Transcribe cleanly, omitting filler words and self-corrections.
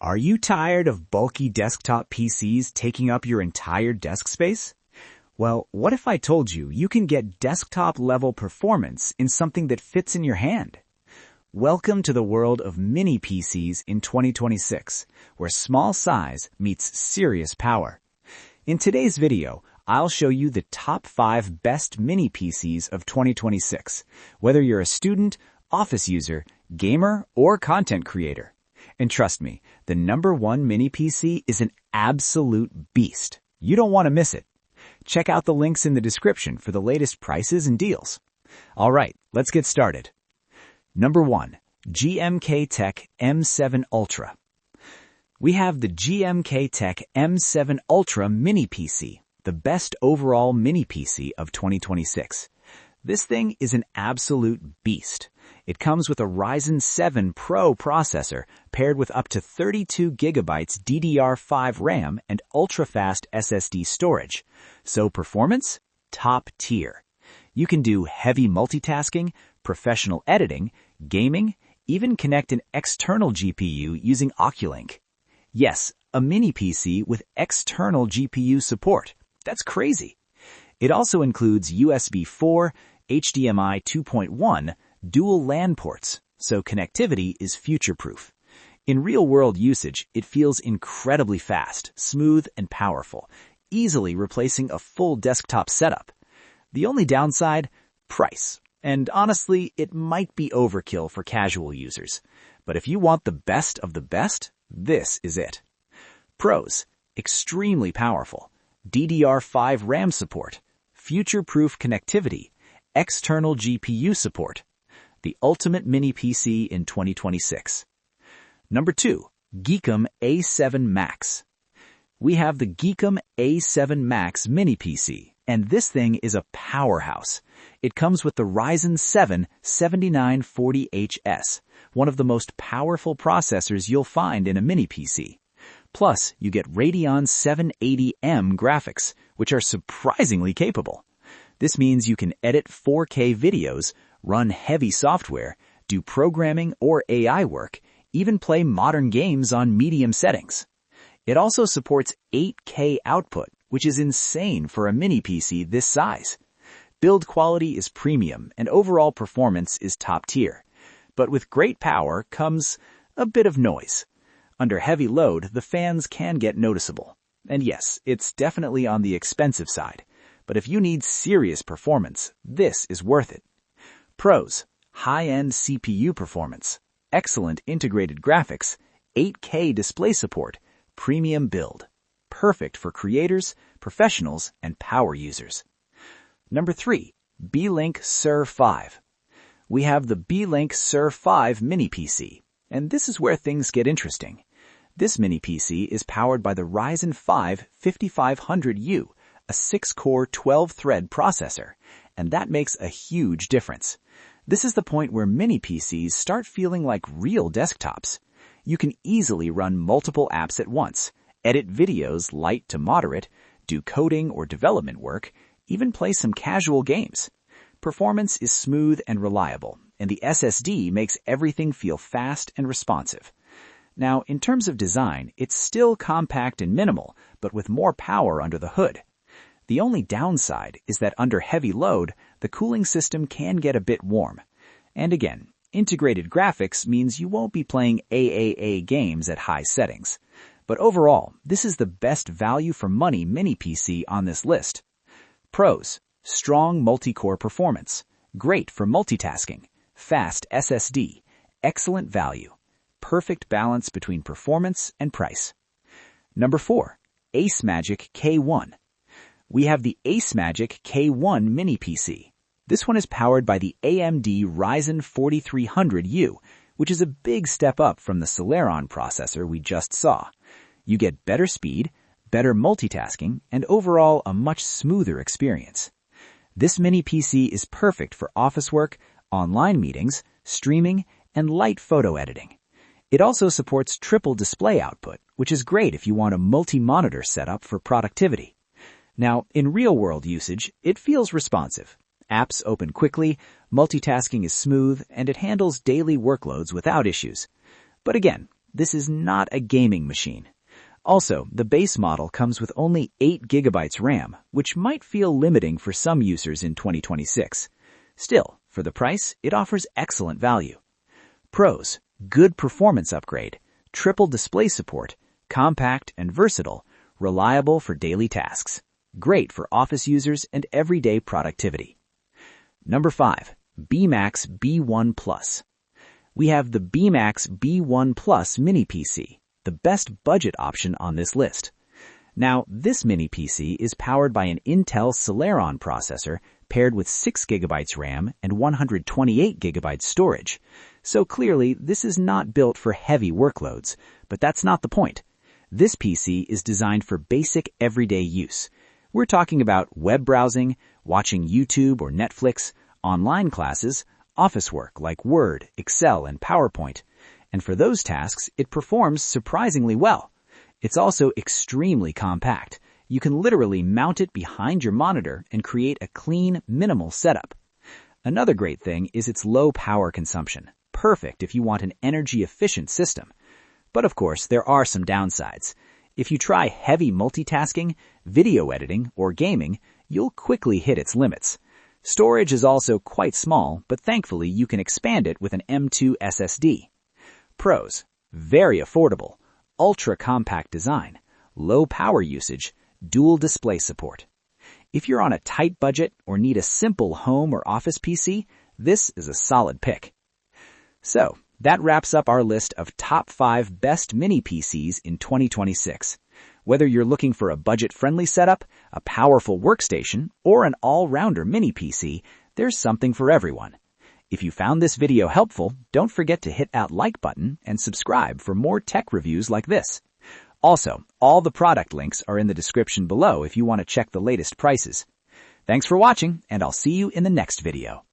Are you tired of bulky desktop PCs taking up your entire desk space? Well, what if I told you you can get desktop-level performance in something that fits in your hand? Welcome to the world of mini PCs in 2026, where small size meets serious power. In today's video, I'll show you the top 5 best mini PCs of 2026, whether you're a student, office user, gamer, or content creator. And trust me, the #1 mini PC is an absolute beast. You don't want to miss it. Check out the links in the description for the latest prices and deals. All right, let's get started. Number 1, GMKtec M7 Ultra. We have the GMKtec M7 Ultra mini PC, the best overall mini PC of 2026. This thing is an absolute beast. It comes with a Ryzen 7 Pro processor paired with up to 32 gigabytes DDR5 RAM and ultra-fast SSD storage. So performance? Top tier. You can do heavy multitasking, professional editing, gaming, even connect an external GPU using Oculink. Yes, a mini PC with external GPU support. That's crazy. It also includes USB 4, HDMI 2.1, dual LAN ports, so connectivity is future-proof. In real-world usage, it feels incredibly fast, smooth, and powerful, easily replacing a full desktop setup. The only downside? Price. And honestly, it might be overkill for casual users. But if you want the best of the best, this is it. Pros: extremely powerful, DDR5 RAM support, future-proof connectivity, external GPU support. The ultimate mini PC in 2026. Number 2, GEEKOM A7 Max. We have the GEEKOM A7 Max mini PC, and this thing is a powerhouse. It comes with the Ryzen 7 7940HS, one of the most powerful processors you'll find in a mini PC. Plus, you get Radeon 780M graphics, which are surprisingly capable. This means you can edit 4K videos, run heavy software, do programming or AI work, even play modern games on medium settings. It also supports 8K output, which is insane for a mini PC this size. Build quality is premium and overall performance is top tier. But with great power comes a bit of noise. Under heavy load, the fans can get noticeable. And yes, it's definitely on the expensive side. But if you need serious performance, this is worth it. Pros: high-end CPU performance, excellent integrated graphics, 8K display support, premium build. Perfect for creators, professionals, and power users. Number 3, Beelink Sur 5. We have the Beelink Sur 5 mini PC, and this is where things get interesting. This mini PC is powered by the Ryzen 5 5500U, a 6-core 12-thread processor, and that makes a huge difference. This is the point where mini PCs start feeling like real desktops. You can easily run multiple apps at once, edit videos light to moderate, do coding or development work, even play some casual games. Performance is smooth and reliable, and the SSD makes everything feel fast and responsive. Now, in terms of design, it's still compact and minimal, but with more power under the hood. The only downside is that under heavy load, the cooling system can get a bit warm. And again, integrated graphics means you won't be playing AAA games at high settings. But overall, this is the best value for money mini PC on this list. Pros: strong multi-core performance, great for multitasking, fast SSD, excellent value, perfect balance between performance and price. Number 4, ACEMAGIC K1. We have the ACEMAGIC K1 mini PC. This one is powered by the AMD Ryzen 4300U, which is a big step up from the Celeron processor we just saw. You get better speed, better multitasking, and overall a much smoother experience. This mini PC is perfect for office work, online meetings, streaming, and light photo editing. It also supports triple display output, which is great if you want a multi-monitor setup for productivity. Now, in real-world usage, it feels responsive. Apps open quickly, multitasking is smooth, and it handles daily workloads without issues. But again, this is not a gaming machine. Also, the base model comes with only 8 GB RAM, which might feel limiting for some users in 2026. Still, for the price, it offers excellent value. Pros: good performance upgrade, triple display support, compact and versatile, reliable for daily tasks, great for office users and everyday productivity. Number 5. Bmax B1 Plus. We have the Bmax B1 Plus Mini PC, the best budget option on this list. Now, this Mini PC is powered by an Intel Celeron processor paired with 6 GB RAM and 128 GB storage. So clearly, this is not built for heavy workloads, but that's not the point. This PC is designed for basic everyday use. We're talking about web browsing, watching YouTube or Netflix, online classes, office work like Word, Excel, and PowerPoint. And for those tasks, it performs surprisingly well. It's also extremely compact. You can literally mount it behind your monitor and create a clean, minimal setup. Another great thing is its low power consumption, perfect if you want an energy-efficient system. But of course, there are some downsides. If you try heavy multitasking, video editing, or gaming, you'll quickly hit its limits. Storage is also quite small, but thankfully you can expand it with an M.2 SSD. Pros: very affordable, ultra-compact design, low power usage, dual display support. If you're on a tight budget or need a simple home or office PC, this is a solid pick. So, that wraps up our list of top 5 best mini PCs in 2026. Whether you're looking for a budget-friendly setup, a powerful workstation, or an all-rounder mini PC, there's something for everyone. If you found this video helpful, don't forget to hit that like button and subscribe for more tech reviews like this. Also, all the product links are in the description below if you want to check the latest prices. Thanks for watching, and I'll see you in the next video.